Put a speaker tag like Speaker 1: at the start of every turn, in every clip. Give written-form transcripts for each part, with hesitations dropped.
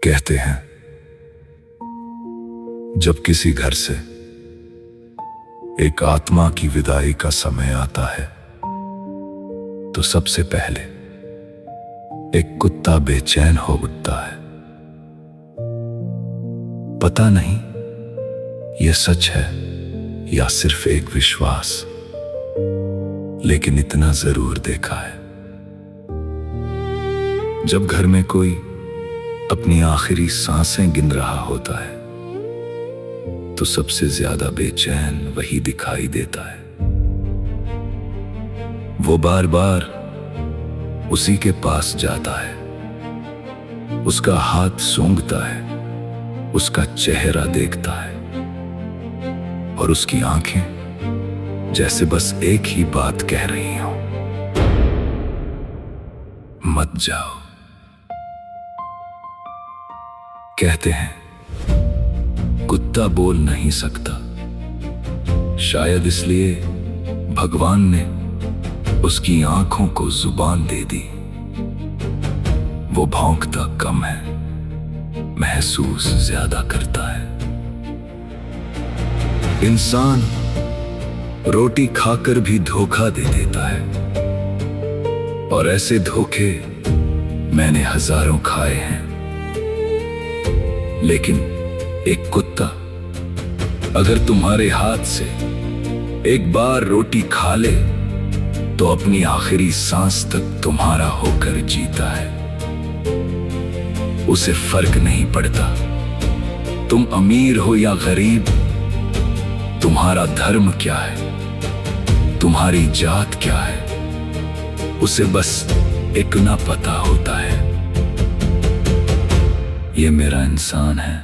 Speaker 1: कहते हैं जब किसी घर से एक आत्मा की विदाई का समय आता है तो सबसे पहले एक कुत्ता बेचैन हो उठता है। पता नहीं यह सच है या सिर्फ एक विश्वास, लेकिन इतना जरूर देखा है जब घर में कोई अपनी आखिरी सांसें गिन रहा होता है तो सबसे ज्यादा बेचैन वही दिखाई देता है। वो बार बार उसी के पास जाता है, उसका हाथ सूंघता है, उसका चेहरा देखता है और उसकी आंखें जैसे बस एक ही बात कह रही हो, मत जाओ। कहते हैं कुत्ता बोल नहीं सकता, शायद इसलिए भगवान ने उसकी आंखों को जुबान दे दी। वो भौंकता कम है, महसूस ज्यादा करता है। इंसान रोटी खाकर भी धोखा दे देता है और ऐसे धोखे मैंने हजारों खाए हैं, लेकिन एक कुत्ता अगर तुम्हारे हाथ से एक बार रोटी खा ले तो अपनी आखिरी सांस तक तुम्हारा होकर जीता है। उसे फर्क नहीं पड़ता तुम अमीर हो या गरीब, तुम्हारा धर्म क्या है, तुम्हारी जात क्या है, उसे बस एक ना पता होता है, ये मेरा इंसान है।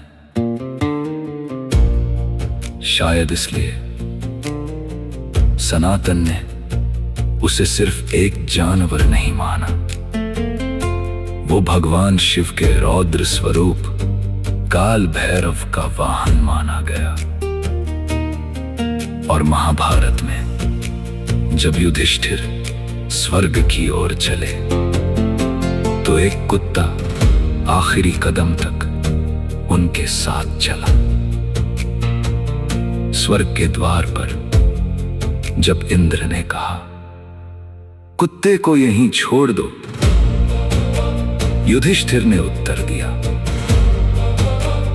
Speaker 1: शायद इसलिए सनातन ने उसे सिर्फ एक जानवर नहीं माना, वो भगवान शिव के रौद्र स्वरूप काल भैरव का वाहन माना गया। और महाभारत में जब युधिष्ठिर स्वर्ग की ओर चले तो एक कुत्ता आखिरी कदम तक उनके साथ चला। स्वर्ग के द्वार पर जब इंद्र ने कहा कुत्ते को यहीं छोड़ दो, युधिष्ठिर ने उत्तर दिया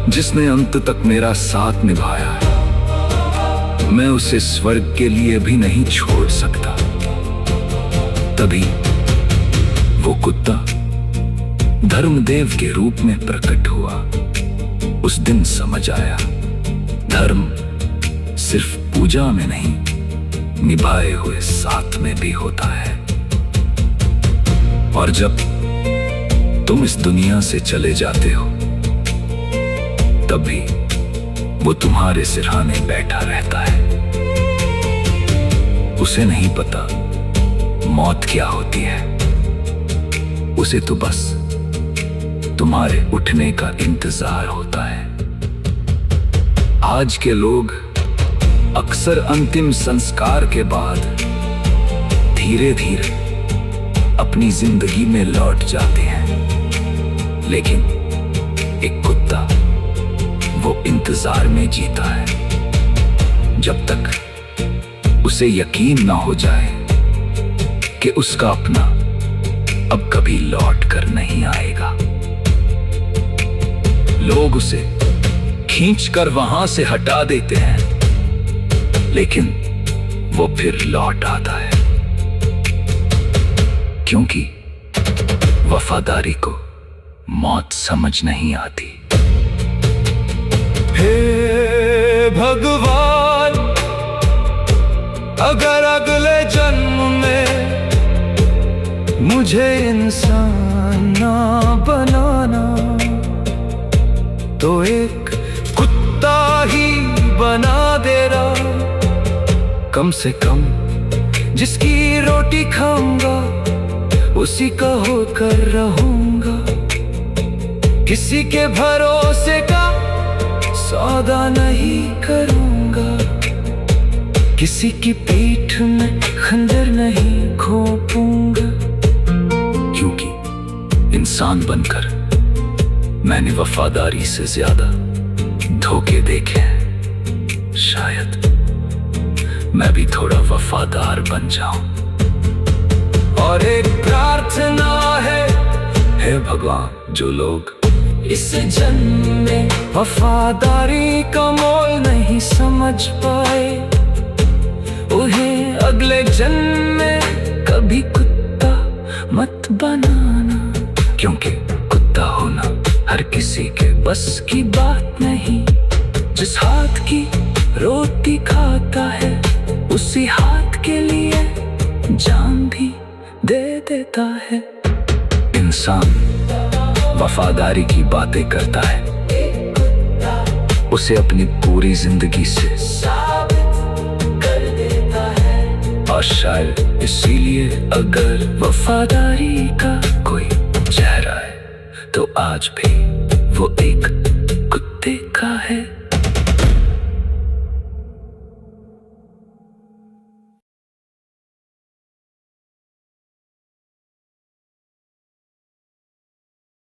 Speaker 1: जिसने अंत तक मेरा साथ निभाया है मैं उसे स्वर्ग के लिए भी नहीं छोड़ सकता। तभी वो कुत्ता धर्मदेव के रूप में प्रकट हुआ। उस दिन समझ आया धर्म सिर्फ पूजा में नहीं, निभाए हुए साथ में भी होता है। और जब तुम इस दुनिया से चले जाते हो तभी वो तुम्हारे सिरहाने बैठा रहता है। उसे नहीं पता मौत क्या होती है, उसे तो बस तुम्हारे उठने का इंतजार होता है। आज के लोग अक्सर अंतिम संस्कार के बाद धीरे धीरे अपनी जिंदगी में लौट जाते हैं, लेकिन एक कुत्ता वो इंतजार में जीता है जब तक उसे यकीन ना हो जाए कि उसका अपना अब कभी लौट कर नहीं आएगा। लोग उसे खींचकर वहां से हटा देते हैं, लेकिन वो फिर लौट आता है क्योंकि वफादारी को मौत समझ नहीं आती।
Speaker 2: हे भगवान, अगर अगले जन्म में मुझे इंसान ना बनाना तो एक कुत्ता ही बना देना। कम से कम जिसकी रोटी खाऊंगा उसी का होकर रहूंगा। किसी के भरोसे का सौदा नहीं करूंगा, किसी की पीठ में खंजर नहीं घोंपूंगा।
Speaker 1: क्योंकि इंसान बनकर मैंने वफादारी से ज्यादा धोखे देखे हैं। शायद मैं भी थोड़ा वफादार बन जाऊं।
Speaker 2: और एक प्रार्थना है,
Speaker 1: हे भगवान, जो लोग
Speaker 2: इस जन्म में वफादारी का मोल नहीं समझ पाए, उन्हें अगले जन्म में कभी कुत्ता मत बनाना।
Speaker 1: क्योंकि कुत्ता होना हर किसी के बस की बात नहीं।
Speaker 2: जिस हाथ की रोटी खाता है, उसी हाथ के लिए जान भी दे देता है।
Speaker 1: इंसान वफादारी की बातें करता है, उसे अपनी पूरी जिंदगी से
Speaker 2: साबित कर देता है।
Speaker 1: और शायद इसीलिए अगर
Speaker 2: वफादारी का
Speaker 1: कोई चेहरा है तो आज भी वो एक